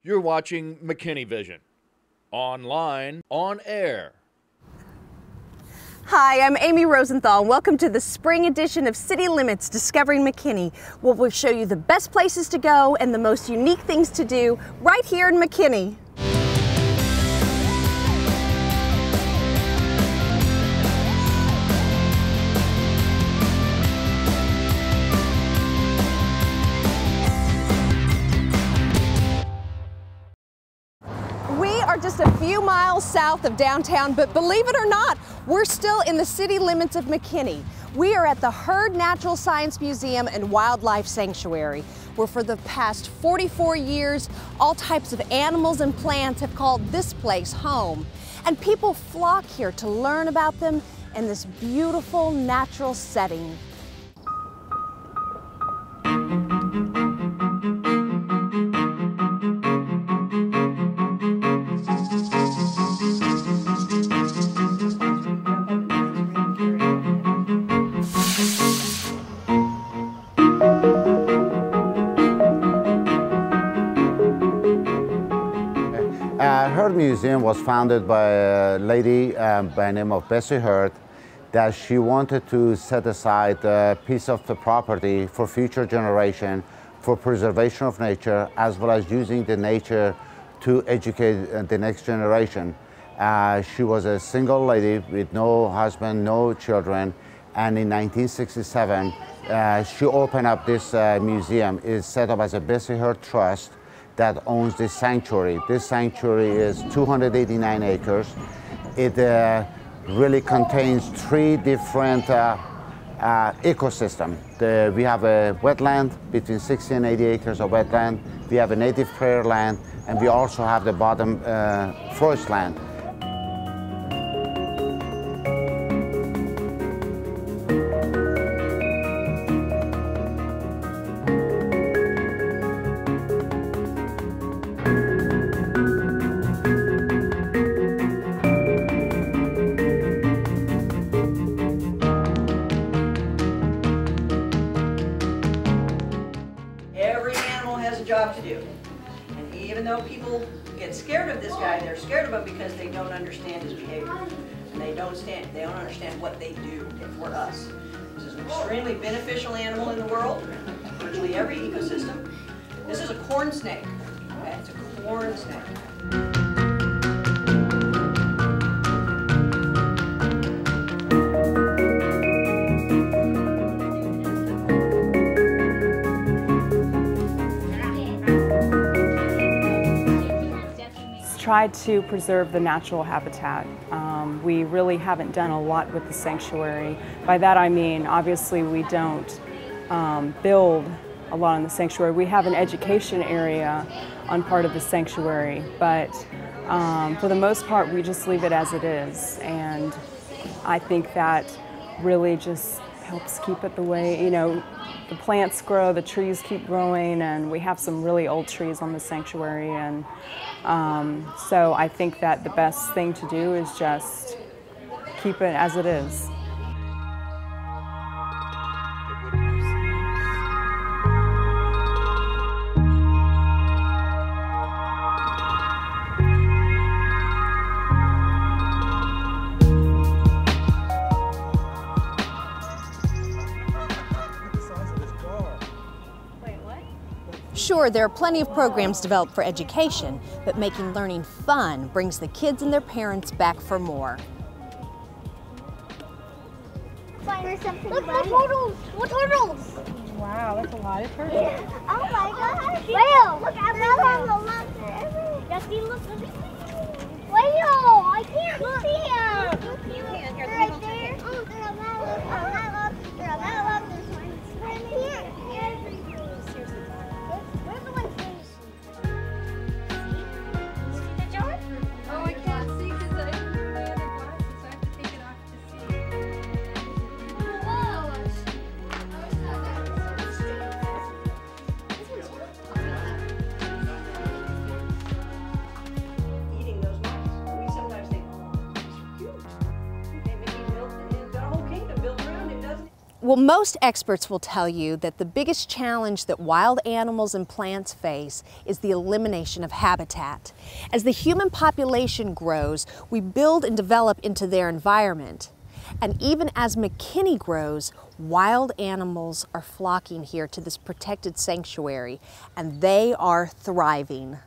You're watching McKinney Vision, online, on air. Hi, I'm Amy Rosenthal. Welcome to the spring edition of City Limits Discovering McKinney, where we'll show you the best places to go and the most unique things to do right here in McKinney. Just a few miles south of downtown, but believe it or not, we're still in the city limits of McKinney. We are at the Heard Natural Science Museum and Wildlife Sanctuary, where for the past 44 years, all types of animals and plants have called this place home. And people flock here to learn about them in this beautiful natural setting. Heard Museum was founded by a lady by the name of Bessie Heard, that she wanted to set aside a piece of the property for future generation, for preservation of nature, as well as using the nature to educate the next generation. She was a single lady with no husband, no children, and in 1967 she opened up this museum. It's set up as a Bessie Heard Trust that owns this sanctuary. This sanctuary is 289 acres. It really contains 3 different ecosystems. We have a wetland, between 60 and 80 acres of wetland. We have a native prairie land, and we also have the bottom forest land. Job to do. And even though people get scared of this guy, they're scared of him because they don't understand his behavior. And they don't understand what they do for us. This is an extremely beneficial animal in the world, virtually every ecosystem. This is a corn snake. Okay? It's a corn snake. Tried to preserve the natural habitat. We really haven't done a lot with the sanctuary. By that I mean, obviously we don't build a lot in the sanctuary. We have an education area on part of the sanctuary, but for the most part we just leave it as it is. And I think that really just helps keep it the way, you know, the plants grow, the trees keep growing, and we have some really old trees on the sanctuary. And so I think that the best thing to do is just keep it as it is. Sure, there are plenty of programs developed for education, but making learning fun brings the kids and their parents back for more. Look, more turtles! More turtles! Wow, that's a lot of turtles. Yeah. Oh my gosh! Wow! Look, everywhere! Dusty, look! Wow! I can't see them! You can. They're right there. Oh, they're on that look. On that look. They're on that look. There's one right here. Where's the one fish? See the jar? Oh, I can't see because I have my other glasses, so I have to take it off to see. Whoa! Well, most experts will tell you that the biggest challenge that wild animals and plants face is the elimination of habitat. As the human population grows, we build and develop into their environment. And even as McKinney grows, wild animals are flocking here to this protected sanctuary, and they are thriving.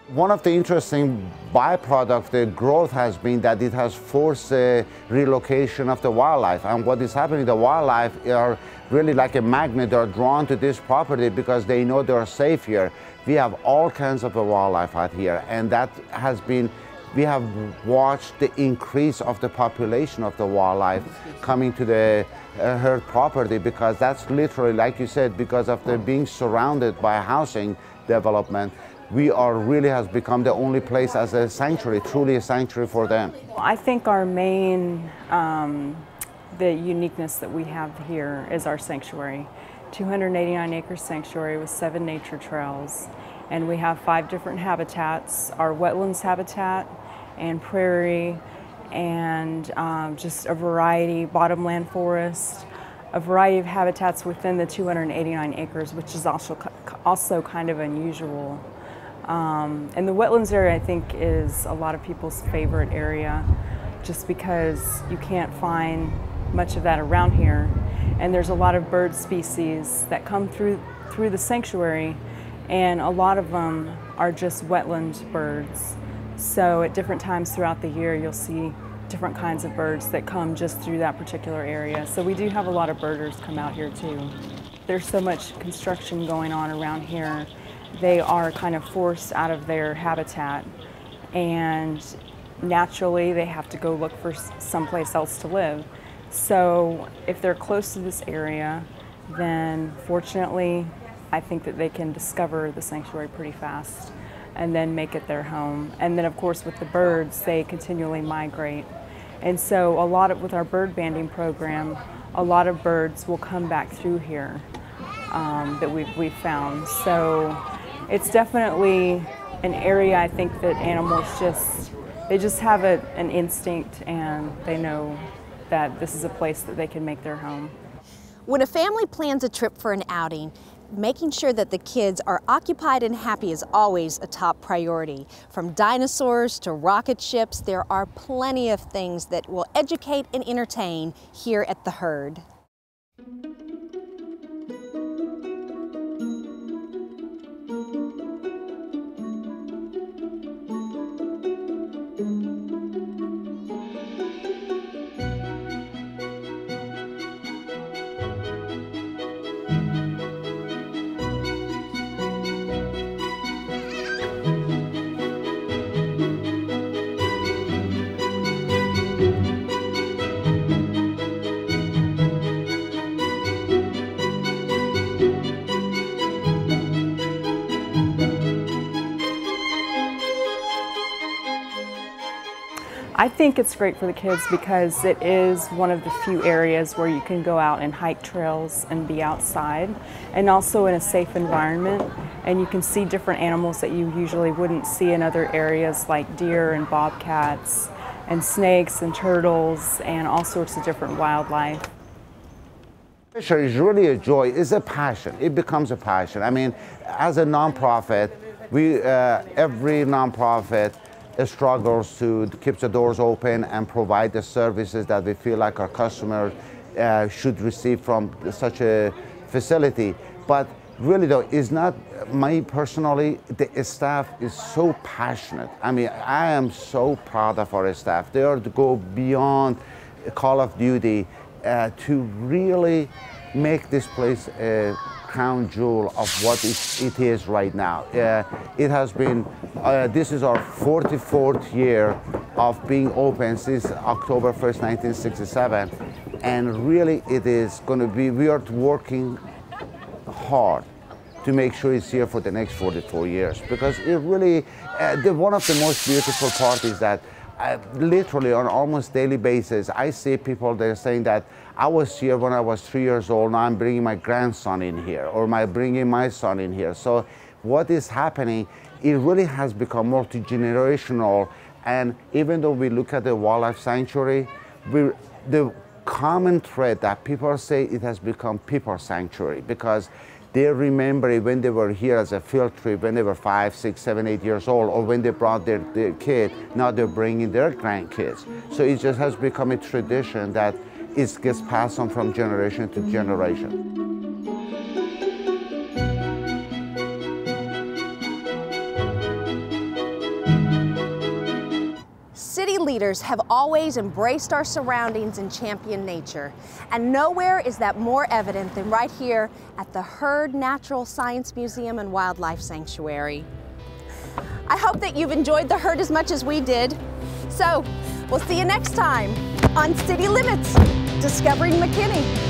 One of the interesting byproducts of the growth has been that it has forced the relocation of the wildlife. And what is happening, the wildlife are really like a magnet. They're drawn to this property because they know they're safe here. We have all kinds of wildlife out here, and that has been, we have watched the increase of the population of the wildlife coming to the herd property, because that's literally, like you said, because of the being surrounded by housing development. We really has become the only place as a sanctuary, truly a sanctuary for them. I think our main, the uniqueness that we have here is our sanctuary. 289 acre sanctuary with 7 nature trails. And we have 5 different habitats, our wetlands habitat and prairie, and just a variety, bottomland forest, a variety of habitats within the 289 acres, which is also kind of unusual. And the wetlands area, I think, is a lot of people's favorite area, just because you can't find much of that around here. And there's a lot of bird species that come through the sanctuary, and a lot of them are just wetland birds. So at different times throughout the year, you'll see different kinds of birds that come just through that particular area. So we do have a lot of birders come out here too. There's so much construction going on around here. They are kind of forced out of their habitat, and naturally they have to go look for someplace else to live. So if they're close to this area, then fortunately I think that they can discover the sanctuary pretty fast and then make it their home. And then of course with the birds, they continually migrate. And so with our bird banding program, a lot of birds will come back through here that we've found. So it's definitely an area, I think, that animals they just have an instinct, and they know that this is a place that they can make their home. When a family plans a trip for an outing, making sure that the kids are occupied and happy is always a top priority. From dinosaurs to rocket ships, there are plenty of things that will educate and entertain here at the herd. I think it's great for the kids because it is one of the few areas where you can go out and hike trails and be outside, and also in a safe environment, and you can see different animals that you usually wouldn't see in other areas, like deer and bobcats and snakes and turtles and all sorts of different wildlife. Sure, it's really a joy. It's a passion. It becomes a passion. I mean, as a nonprofit, every nonprofit struggles to keep the doors open and provide the services that we feel like our customers should receive from such a facility. But really though, it's not me personally, the staff is so passionate. I mean, I am so proud of our staff. They are to go beyond Call of Duty to really make this place a crown jewel of what it is right now. It has been, this is our 44th year of being open since October 1st, 1967. And really it is going to be, we are working hard to make sure it's here for the next 44 years. Because it really, one of the most beautiful parts is that literally on almost daily basis, I see people that are saying that I was here when I was 3 years old, now I'm bringing my grandson in here, or bringing my son in here. So what is happening, it really has become multi-generational. And even though we look at the wildlife sanctuary, the common thread that people say it has become people sanctuary, because they remember it when they were here as a field trip, when they were 5, 6, 7, 8 years old, or when they brought their kid, now they're bringing their grandkids. So it just has become a tradition that it gets passed on from generation to generation. City leaders have always embraced our surroundings and championed nature. And nowhere is that more evident than right here at the Heard Natural Science Museum and Wildlife Sanctuary. I hope that you've enjoyed the Heard as much as we did. So, we'll see you next time on City Limits, Discovering McKinney.